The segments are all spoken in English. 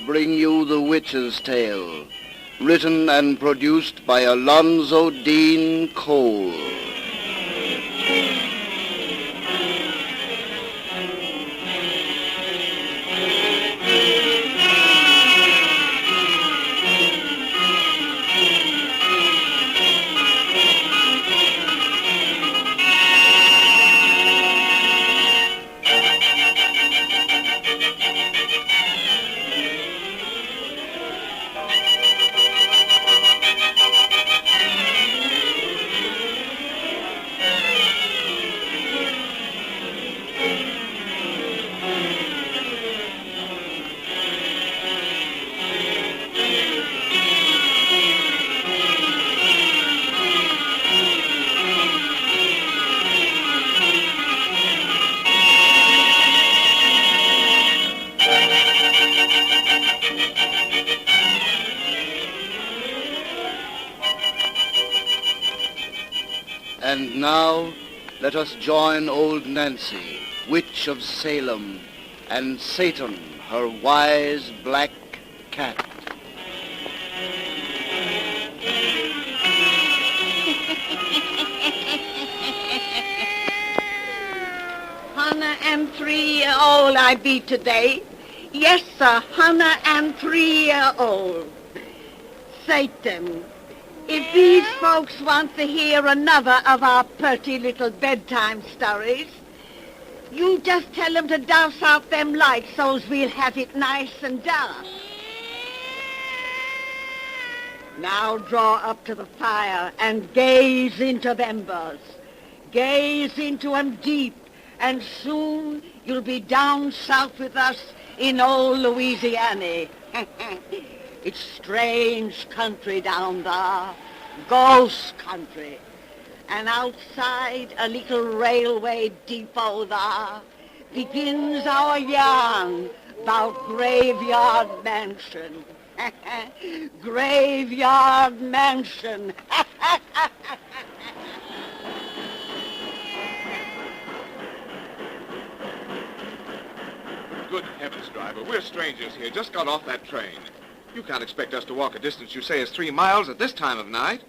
bring you The Witch's Tale, written and produced by Alonzo Dean Cole. And now, let us join old Nancy, witch of Salem, and Satan, her wise black cat. $103-year-old I be today. Yes, sir, 103-year-old. Satan. If these folks want to hear another of our pretty little bedtime stories, you just tell them to douse out them lights so's we'll have it nice and dark. Now draw up to the fire and gaze into them embers. Gaze into 'em deep, and soon you'll be down south with us in old Louisiana. It's strange country down there, ghost country. And outside a little railway depot there begins our yarn about Graveyard Mansion. Graveyard Mansion. Good heavens, driver, we're strangers here, just got off that train. You can't expect us to walk a distance you say is 3 miles at this time of night.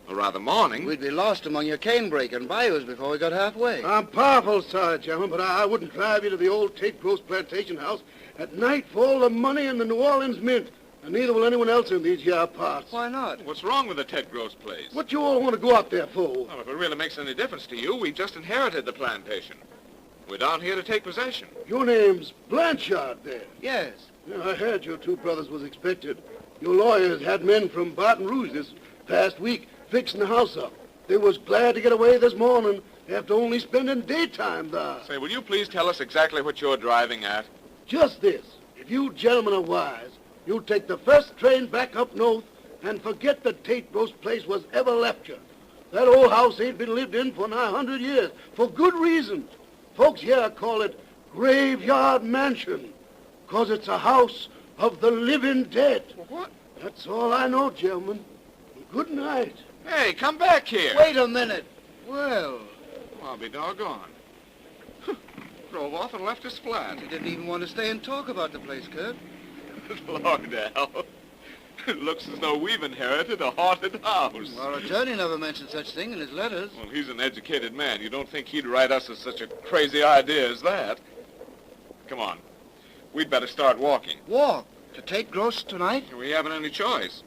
Or rather morning. We'd be lost among your canebrake and bayous before we got halfway. I'm powerful sorry, gentlemen, but I wouldn't drive you to the old Tate Gross plantation house at night for all the money in the New Orleans Mint. And neither will anyone else in these here parts. Why not? What's wrong with the Ted Gross place? What you all want to go out there for? Well, if it really makes any difference to you, we've just inherited the plantation. We're down here to take possession. Your name's Blanchard, then? Yes. Yeah, I heard your two brothers was expected. Your lawyers had men from Baton Rouge this past week fixing the house up. They was glad to get away this morning after only spending daytime there. Say, will you please tell us exactly what you're driving at? Just this. If you gentlemen are wise, you'll take the first train back up north and forget that Tate Gross place was ever left you. That old house ain't been lived in for nigh 100 years, for good reason. Folks here call it Graveyard Mansion, 'cause it's a house of the living dead. What? That's all I know, gentlemen. Good night. Hey, come back here. Wait a minute. Well, I'll be doggone. Drove off and left us flat. you didn't even want to stay and talk about the place, Kurt. Lord, Al. It looks as though we've inherited a haunted house. Our attorney never mentioned such thing in his letters. Well, he's an educated man. You don't think he'd write us as such a crazy idea as that? Come on. We'd better start walking. Walk? To Tate Gross tonight? We haven't any choice.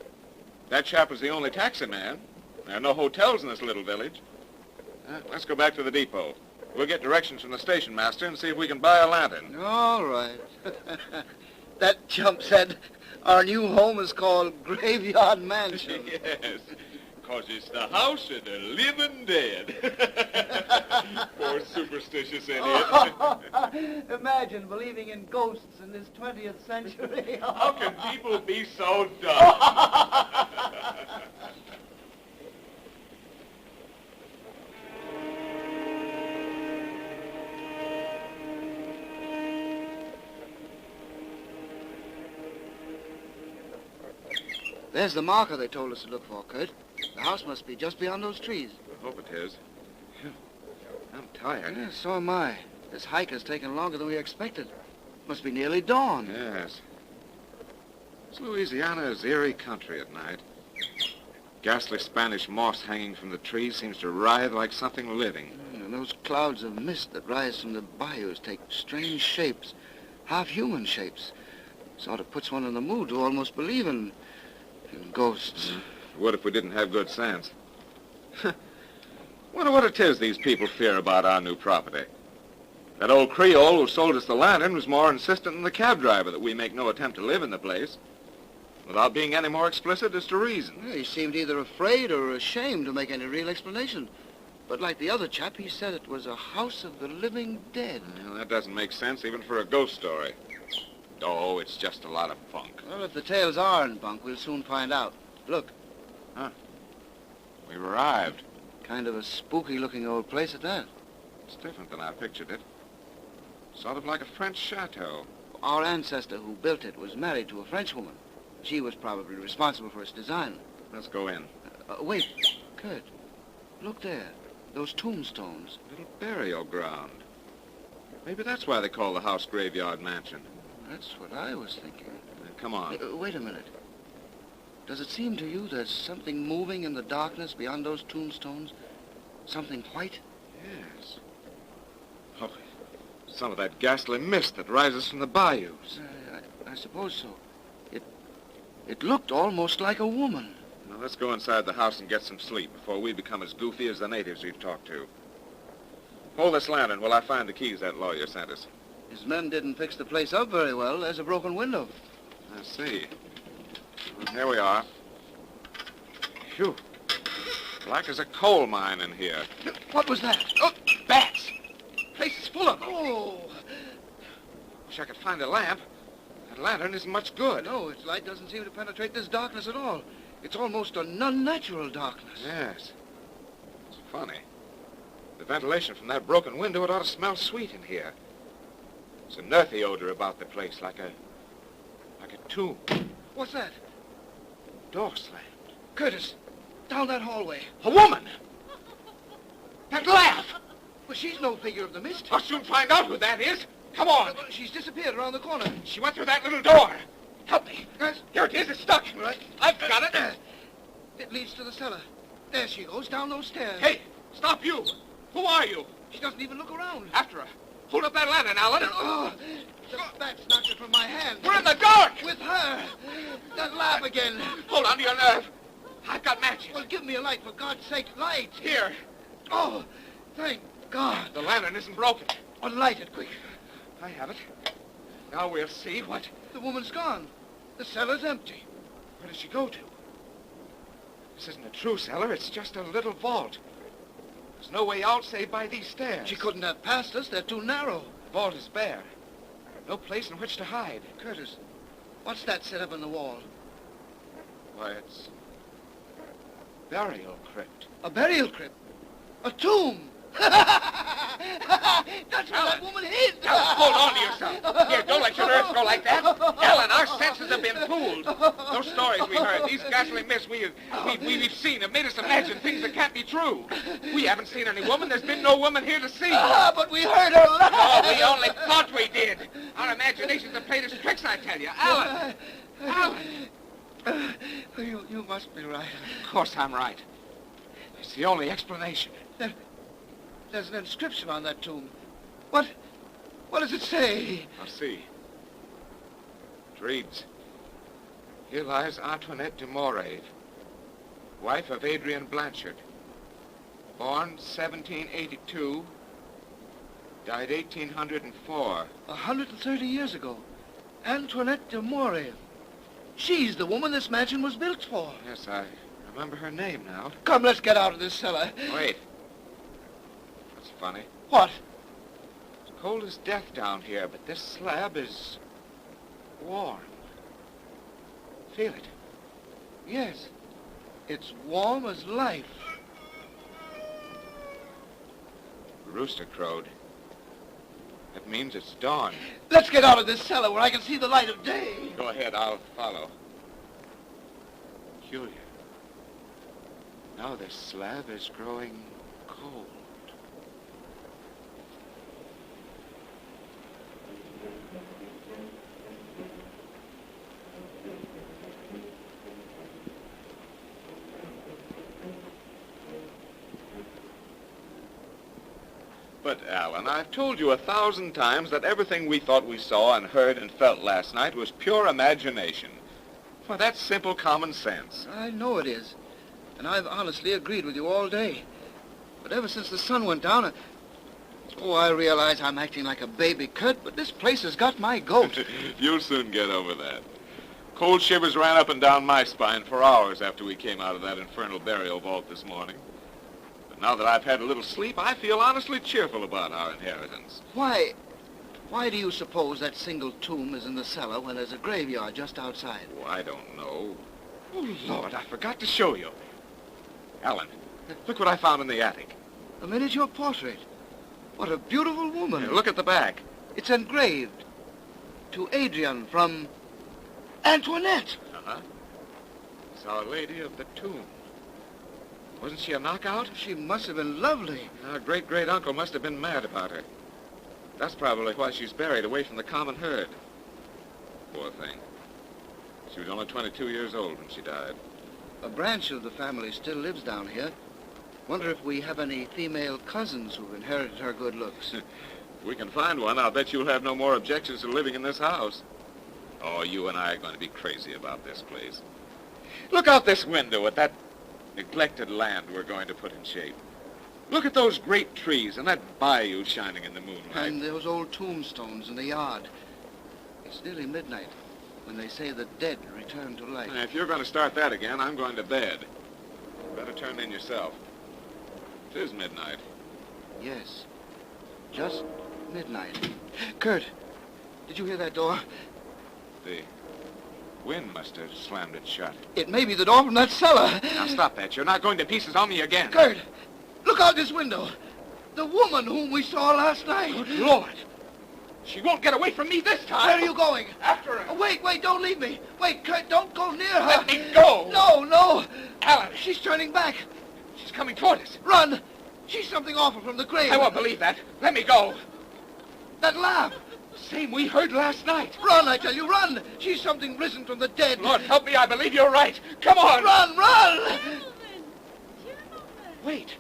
That chap was the only taxi man. There are no hotels in this little village. Let's go back to the depot. We'll get directions from the station master and see if we can buy a lantern. All right. That chump said our new home is called Graveyard Mansion. Yes, because it's the house of the living dead. Poor superstitious idiot. Imagine believing in ghosts in this 20th century. How can people be so dumb? There's the marker they told us to look for, Kurt. The house must be just beyond those trees. I hope it is. I'm tired. Yeah, so am I. This hike has taken longer than we expected. Must be nearly dawn. Yes. Louisiana is eerie country at night. Ghastly Spanish moss hanging from the trees seems to writhe like something living. And those clouds of mist that rise from the bayous take strange shapes, half-human shapes. Sort of puts one in the mood to almost believe in ghosts. What if we didn't have good sense? Wonder what it is these people fear about our new property. That old Creole who sold us the lantern was more insistent than the cab driver that we make no attempt to live in the place, without being any more explicit as to reason. Well, he seemed either afraid or ashamed to make any real explanation. But like the other chap, he said it was a house of the living dead. Well, that doesn't make sense even for a ghost story. Oh, it's just a lot of bunk. Well, if the tales aren't bunk, we'll soon find out. Look. We've arrived. Kind of a spooky-looking old place at that. It's different than I pictured it. Sort of like a French chateau. Our ancestor who built it was married to a Frenchwoman. She was probably responsible for its design. Let's go in. Wait, Kurt. Look there. Those tombstones. Little burial ground. Maybe that's why they call the house Graveyard Mansion. That's what I was thinking. Come on. Wait a minute. Does it seem to you there's something moving in the darkness beyond those tombstones? Something white? Yes. Oh, some of that ghastly mist that rises from the bayous. I suppose so. It looked almost like a woman. Now, let's go inside the house and get some sleep before we become as goofy as the natives we've talked to. Hold this lantern while I find the keys that lawyer sent us. His men didn't fix the place up very well. There's a broken window. I see. Well, here we are. Phew. Black as a coal mine in here. What was that? Oh, bats! The place is full of them. Oh! Wish I could find a lamp. That lantern isn't much good. No, its light doesn't seem to penetrate this darkness at all. It's almost an unnatural darkness. Yes. It's funny. The ventilation from that broken window, it ought to smell sweet in here. There's an earthy odor about the place, like a tomb. What's that? Door slammed. Curtis, down that hallway. A woman! That laugh! Well, she's no figure of the mist. I'll soon find out who that is. Come on. She's disappeared around the corner. She went through that little door. Help me. Yes. Here it is. It's stuck. Right. I've got it. It leads to the cellar. There she goes, down those stairs. Hey, stop you. Who are you? She doesn't even look around. After her. Hold up that lantern, Alan. Oh, the bats knocked it from my hand. We're in the dark. With her. That laugh again. Hold on to your nerve. I've got matches. Well, give me a light, for God's sake. Light. Here. Oh, thank God. The lantern isn't broken. Well, light it, quick. I have it. Now we'll see what... The woman's gone. The cellar's empty. Where does she go to? This isn't a true cellar. It's just a little vault. There's no way out save by these stairs. She couldn't have passed us. They're too narrow. The vault is bare. No place in which to hide. Curtis, what's that set up in the wall? Why, it's... burial crypt. A burial crypt? A tomb? That's where that Alan. woman hid. Alan, hold on to yourself. Here, don't let your nerves go like that. Alan, our senses have been fooled. Those stories we heard, these ghastly myths we've seen have made us imagine things that can't be true. We haven't seen any woman. There's been no woman here to see. But we heard her laugh. Oh, we only thought we did. Our imaginations have played us tricks, I tell you. Alan! Alan! You must be right. Of course I'm right. It's the only explanation. There's an inscription on that tomb. What does it say? I'll see. It reads, "Here lies Antoinette de Morave, wife of Adrian Blanchard, born 1782, died 1804. 130 years ago. Antoinette de Morave. She's the woman this mansion was built for. Yes, I remember her name now. Come, let's get out of this cellar. Wait. That's funny. What? It's cold as death down here, but this slab is warm. Feel it. Yes. It's warm as life. The rooster crowed. That means it's dawn. Let's get out of this cellar where I can see the light of day. Go ahead, I'll follow. Peculiar. Now this slab is growing cold. But, Alan, I've told you 1,000 times that everything we thought we saw and heard and felt last night was pure imagination. Why, that's simple common sense. I know it is. And I've honestly agreed with you all day. But ever since the sun went down, I realize I'm acting like a baby, Kurt, but this place has got my goat. You'll soon get over that. Cold shivers ran up and down my spine for hours after we came out of that infernal burial vault this morning. But now that I've had a little sleep, I feel honestly cheerful about our inheritance. Why do you suppose that single tomb is in the cellar when there's a graveyard just outside? Oh, I don't know. Oh, Lord, I forgot to show you. Alan, look what I found in the attic. A miniature portrait. What a beautiful woman. Here, look at the back. It's engraved. To Adrian from Antoinette. Uh-huh. It's Our Lady of the Tomb. Wasn't she a knockout? She must have been lovely. Our great-great-uncle must have been mad about her. That's probably why she's buried away from the common herd. Poor thing. She was only 22 years old when she died. A branch of the family still lives down here. Wonder if we have any female cousins who've inherited her good looks. If we can find one, I'll bet you'll have no more objections to living in this house. Oh, you and I are going to be crazy about this place. Look out this window at that neglected land we're going to put in shape. Look at those great trees and that bayou shining in the moonlight. And those old tombstones in the yard. It's nearly midnight when they say the dead return to life. If you're going to start that again, I'm going to bed. Better turn in yourself. It is midnight. Yes, just midnight. Kurt, did you hear that door? The wind must have slammed it shut. It may be the door from that cellar. Now stop that. You're not going to pieces on me again. Kurt, look out this window. The woman whom we saw last night. Good Lord. She won't get away from me this time. Where are you going? After her. Oh, wait, don't leave me. Wait, Kurt, don't go near her. Let me go. No. Alan, She's turning back. she's coming toward us. Run. She's something awful from the grave. I won't believe that. Let me go. That laugh. Same we heard last night. Run, I tell you, run. She's something risen from the dead. Lord, help me. I believe you're right. Come on. Run. Gentlemen! Wait.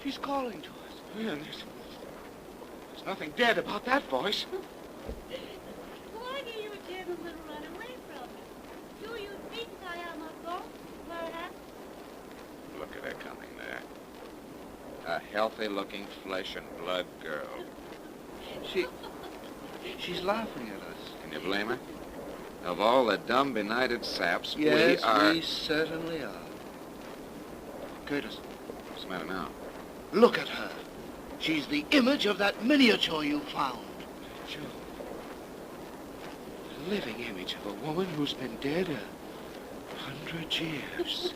She's calling to us. Man, there's nothing dead about that voice. Why do you gentlemen run away from me? Do you think I am a ghost, perhaps? Look at her coming there. A healthy-looking flesh and blood girl. She's laughing at us. Can you blame her? Of all the dumb, benighted saps, Yes, we are... we certainly are. Curtis, What's the matter now? look at her. She's the image of that miniature you found. Joe. The living image of a woman who's been dead 100 years.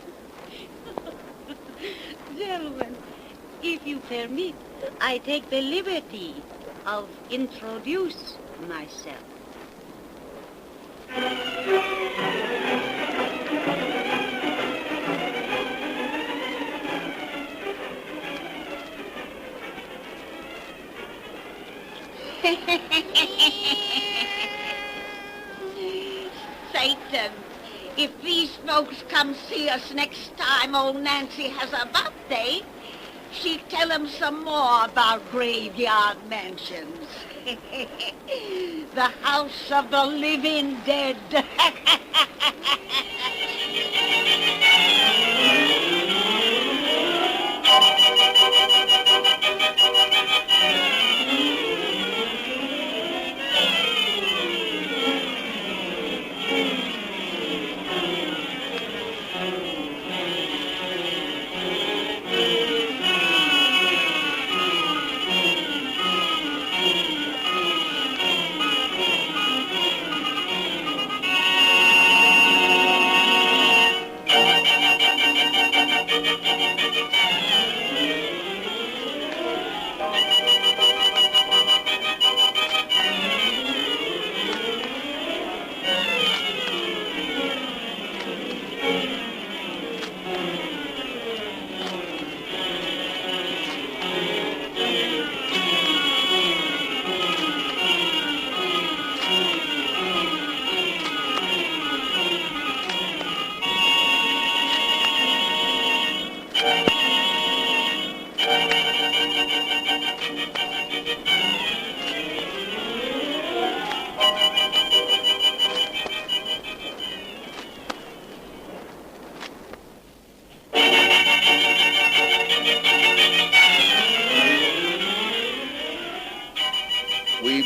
Gentlemen, if you permit, I take the liberty of introduce myself. Satan, if these folks come see us next time old Nancy has a birthday, she'll tell them some more about graveyard mansions. The house of the living dead.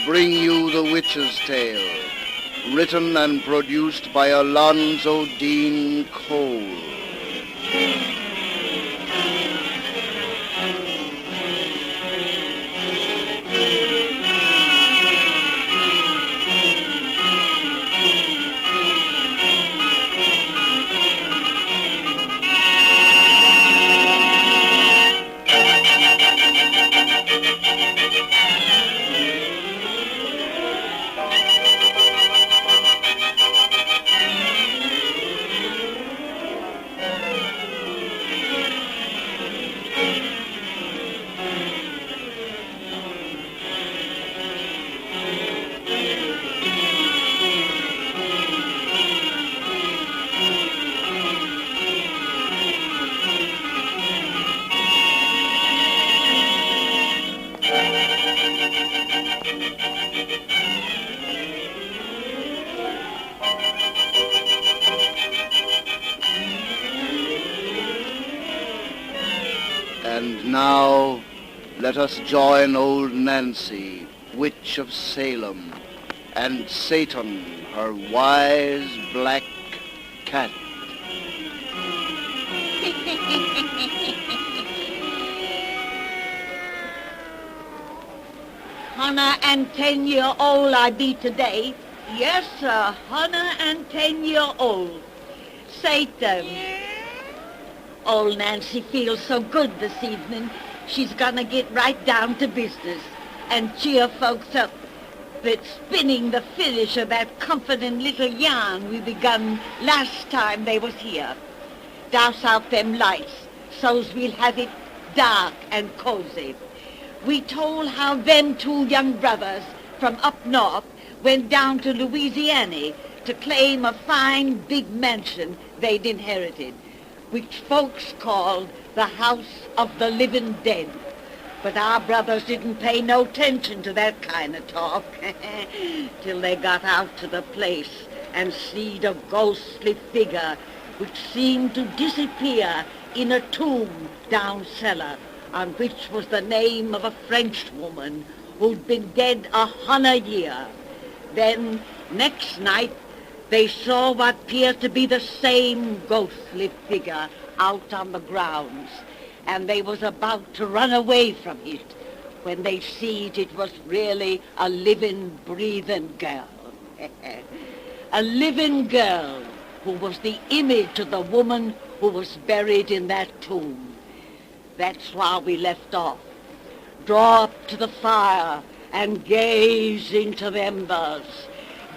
bring you The Witch's Tale, written and produced by Alonzo Dean Cole. And now, let us join old Nancy, witch of Salem, and Satan, her wise black cat. $110-year-old I be today. Yes, sir, 110-year-old. Satan. Old Nancy feels so good this evening, she's gonna get right down to business and cheer folks up. But spinning the finish of that comforting little yarn we begun last time they was here. Douse out them lights, so's we'll have it dark and cozy. We told how them two young brothers from up north went down to Louisiana to claim a fine big mansion they'd inherited, which folks called the House of the Living Dead. But our brothers didn't pay no attention to that kind of talk till they got out to the place and seed a ghostly figure which seemed to disappear in a tomb down cellar, on which was the name of a French woman who'd been dead 100 years. Then, next night, they saw what appeared to be the same ghostly figure out on the grounds, and they was about to run away from it when they seed it was really a living, breathing girl. A living girl who was the image of the woman who was buried in that tomb. That's why we left off. Draw up to the fire and gaze into the embers.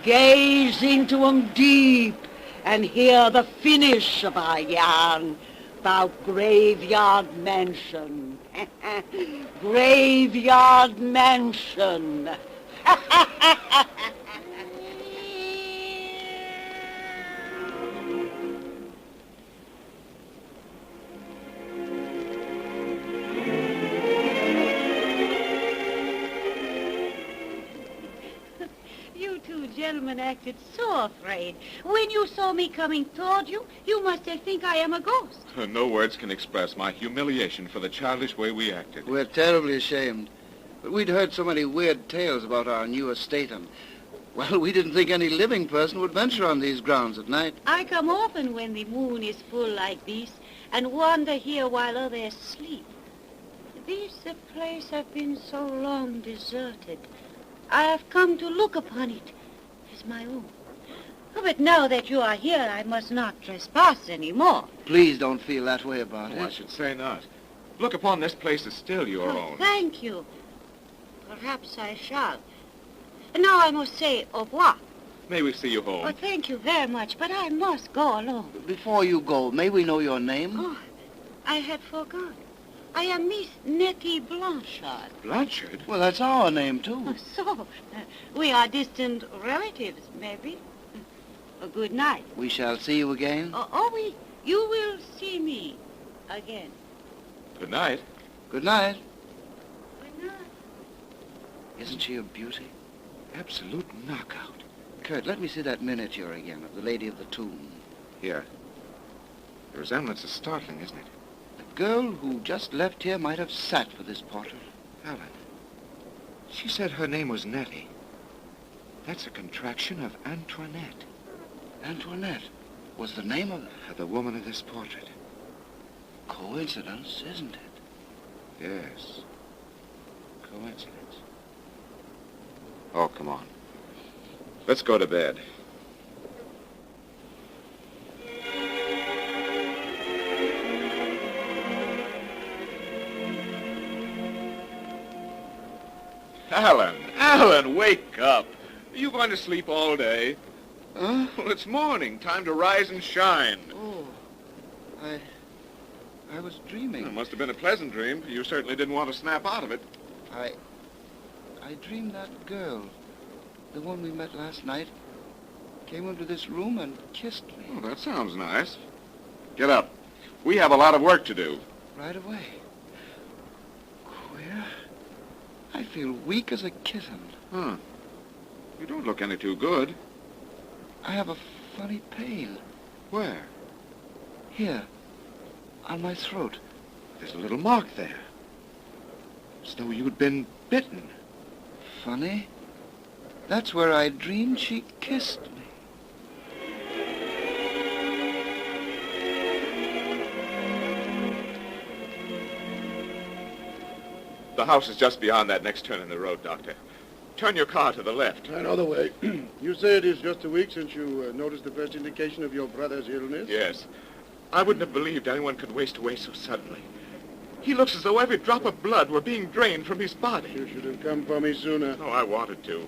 Gaze into 'em deep and hear the finish of our yarn about Graveyard Mansion. Graveyard Mansion. Gentlemen acted so afraid. When you saw me coming toward you, you must have think I am a ghost. No words can express my humiliation for the childish way we acted. We're terribly ashamed. But we'd heard so many weird tales about our new estate, and, well, we didn't think any living person would venture on these grounds at night. I come often when the moon is full like this and wander here while others sleep. This place have been so long deserted. I have come to look upon it as my own. Oh, but now that you are here, I must not trespass any more. Please don't feel that way about I it. should say not. Look upon this place as still your own. Thank you. Perhaps I shall. And now I must say au revoir. May we see you home? Oh, thank you very much, but I must go alone. Before you go, may we know your name? Oh, I had forgot. I am Miss Nettie Blanchard. Blanchard? Well, that's our name, too. Oh, so, we are distant relatives, maybe. A good night. We shall see you again. You will see me again. Good night. Good night. Good night. Isn't she a beauty? Absolute knockout. Kurt, let me see that miniature again of the Lady of the Tomb. Here. The resemblance is startling, isn't it? The girl who just left here might have sat for this portrait. Alan. She said her name was Nettie. That's a contraction of Antoinette. Antoinette was the name of The woman of this portrait. coincidence, isn't it? Yes. Coincidence. Oh, come on. Let's go to bed. Alan, wake up. Are you going to sleep all day? Huh? Well, it's morning. Time to rise and shine. Oh, I was dreaming. It must have been a pleasant dream. You certainly didn't want to snap out of it. I dreamed that girl, the one we met last night, came into this room and kissed me Oh, that sounds nice. Get up. We have a lot of work to do. right away. Queer. I feel weak as a kitten. Huh. You don't look any too good. I have a funny pain. Where? Here, on my throat. There's a little mark there. As though you'd been bitten. Funny. That's where I dreamed she kissed me. The house is just beyond that next turn in the road, Doctor. Turn your car to the left. Another way. You say it is just a week since you noticed the first indication of your brother's illness? Yes. I wouldn't have believed anyone could waste away so suddenly. He looks as though every drop of blood were being drained from his body. You should have come for me sooner. Oh, I wanted to.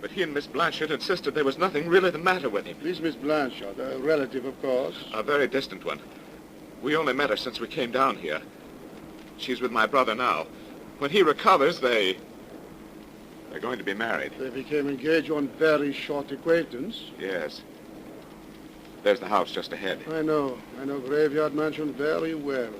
But he and Miss Blanchard insisted there was nothing really the matter with him. This Miss Blanchard, a relative, of course. A very distant one. We only met her since we came down here. She's with my brother now. When he recovers, they're going to be married. They became engaged on very short acquaintance. Yes. There's the house just ahead. I know Graveyard Mansion very well.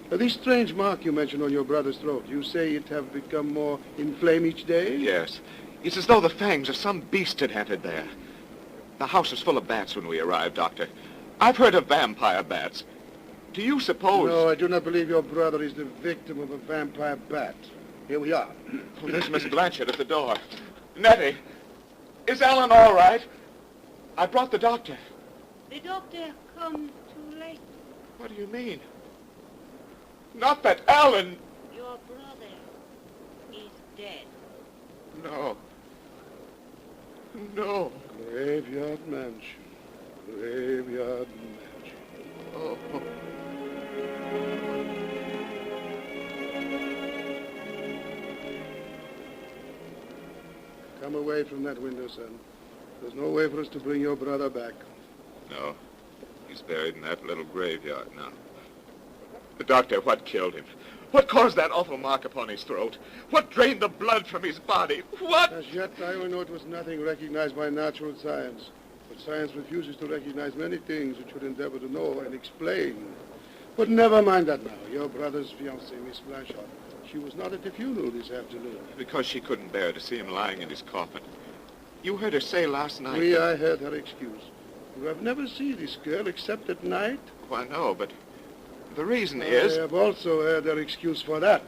This strange mark you mentioned on your brother's throat, you say it have become more inflamed each day? Yes. It's as though the fangs of some beast had entered there. The house was full of bats when we arrived, Doctor. I've heard of vampire bats. Do you suppose... No, I do not believe your brother is the victim of a vampire bat. Here we are. Oh, there's Miss Blanchard at the door. Nettie, is Alan all right? I brought the doctor. The doctor come too late. What do you mean? Not that Alan... Your brother is dead. No. No. Graveyard Mansion. Graveyard Mansion. Oh. Come away from that window, son. There's no way for us to bring your brother back. No. He's buried in that little graveyard now. The doctor, what killed him? What caused that awful mark upon his throat? What drained the blood from his body? What? As yet, I only know it was nothing recognized by natural science. But science refuses to recognize many things it should endeavor to know and explain. But never mind that now. Your brother's fiancée, Miss Blanchard, she was not at the funeral this afternoon. Because she couldn't bear to see him lying in his coffin. You heard her say last night... Oui, I heard her excuse. You have never seen this girl except at night? Why, no, but the reason is... I have also heard her excuse for that.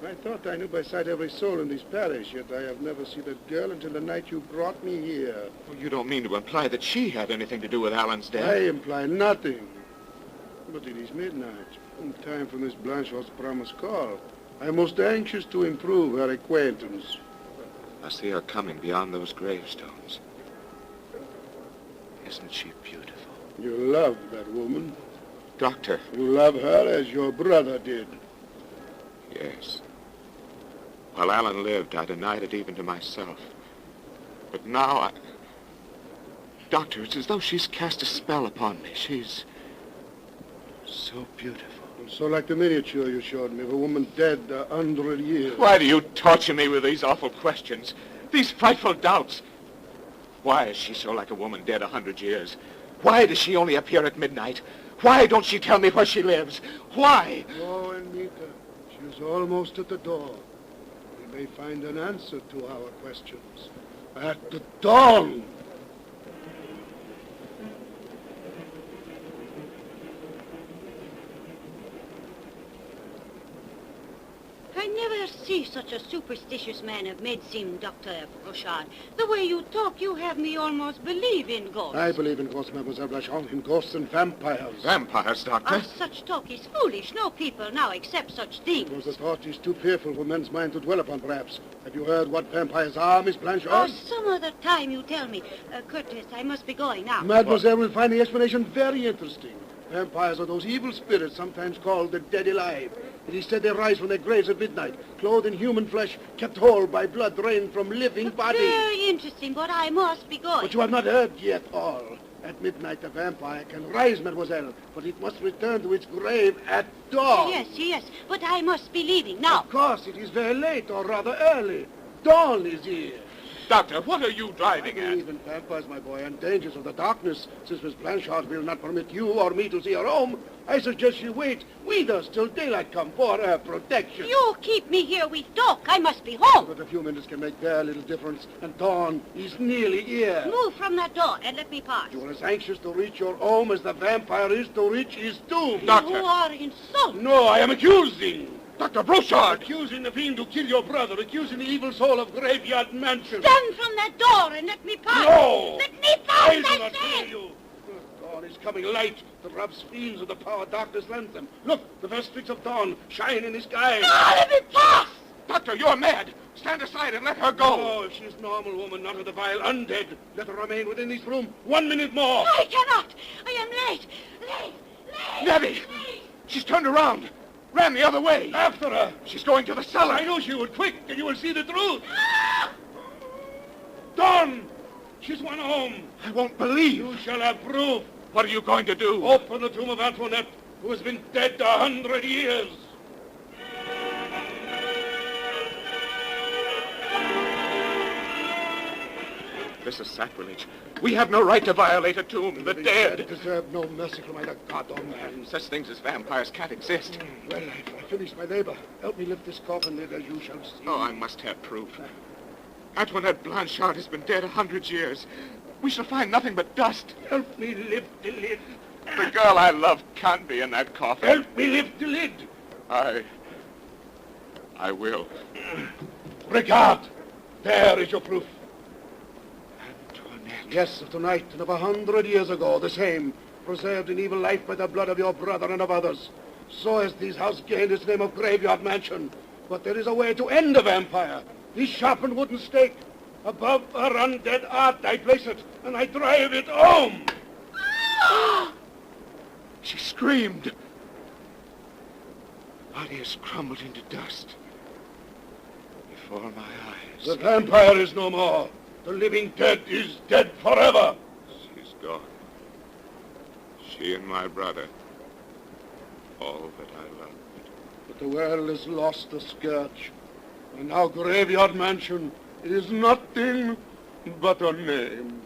I thought I knew by sight every soul in this parish, yet I have never seen that girl until the night you brought me here. Well, you don't mean to imply that she had anything to do with Alan's death? I imply nothing. But it is midnight, time for Miss Blanchard's promised call. I am most anxious to improve her acquaintance. I see her coming beyond those gravestones. Isn't she beautiful? You love that woman. Doctor. You love her as your brother did. Yes. While Alan lived, I denied it even to myself. But now Doctor, it's as though she's cast a spell upon me. She's so beautiful. So like the miniature you showed me of a woman dead 100 years. Why do you torture me with these awful questions? These frightful doubts? Why is she so like a woman dead 100 years? Why does she only appear at midnight? Why don't she tell me where she lives? Why? Go and meet her. She is almost at the door. We may find an answer to our questions. At the dawn! I never see such a superstitious man of medicine, Dr. Brochard. The way you talk, you have me almost believe in ghosts. I believe in ghosts, Mademoiselle Blanchard, in ghosts and vampires. Vampires, Doctor? Such talk is foolish. No people now accept such things. Because the thought is too fearful for men's mind to dwell upon, perhaps. Have you heard what vampires are, Miss Blanchard? Oh, some other time you tell me. Curtis, I must be going now. Mademoiselle will find the explanation very interesting. Vampires are those evil spirits, sometimes called the dead alive. It is said they rise from their graves at midnight, clothed in human flesh, kept whole by blood drained from living bodies. Very interesting, but I must be going. But you have not heard yet all. At midnight, the vampire can rise, mademoiselle, but it must return to its grave at dawn. Yes, but I must be leaving now. Of course, it is very late, or rather early. Dawn is here. Doctor, what are you I driving at? believe in vampires, my boy, and dangers of the darkness. Since Miss Blanchard will not permit you or me to see her home, I suggest you wait with us till daylight come for her protection. You keep me here with talk. I must be home. But a few minutes can make very little difference, and dawn is nearly here. Move from that door and let me pass. You are as anxious to reach your home as the vampire is to reach his tomb. Doctor. You are insulting. No, I am accusing. Dr. Broussard! Accusing the fiend who killed your brother, accusing the evil soul of Graveyard Mansion. Stand from that door and let me pass. No! Let me pass, I do not say. hear you. Dawn is coming light. The rob's fiends of the power darkness lends them. Look, the first streaks of dawn shine in the sky. No, let me pass. Doctor, you're mad! Stand aside and let her go! Oh, if she's normal woman, not of the vile undead, let her remain within this room 1 minute more. I cannot. I am late. Nebby! She's turned around! Ran the other way! After her. She's going to the cellar! I knew she would. Quick, and you will see the truth. Dawn! She's won home. I won't believe! You shall have proof. What are you going to do? Open the tomb of Antoinette, who has been dead 100 years. This is sacrilege. We have no right to violate a tomb. The dead. Deserve no mercy from either God or man. Such things as vampires can't exist. Well, I finished my labor. Help me lift this coffin lid, as you shall see. Oh, I must have proof. Antoinette Blanchard has been dead 100 years. We shall find nothing but dust. Help me lift the lid. The girl I love can't be in that coffin. Help me lift the lid. I will. Regard. There is your proof. Antoinette. Yes, of tonight and of 100 years ago, the same. Preserved in evil life by the blood of your brother and of others. So has this house gained its name of Graveyard Mansion. But there is a way to end the vampire. This sharpened wooden stake. Above her undead art I place it, and I drive it home. She screamed. Body has crumbled into dust before my eyes. The vampire is no more. The living dead is dead forever. She's gone. She and my brother. All that I loved. But the world has lost the scourge. And now Graveyard Mansion is nothing but a name.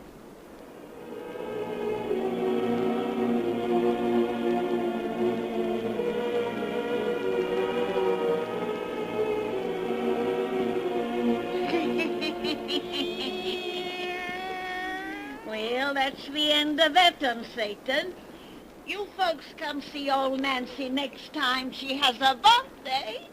Well, that's the end of that one, Satan. You folks come see old Nancy next time she has a birthday.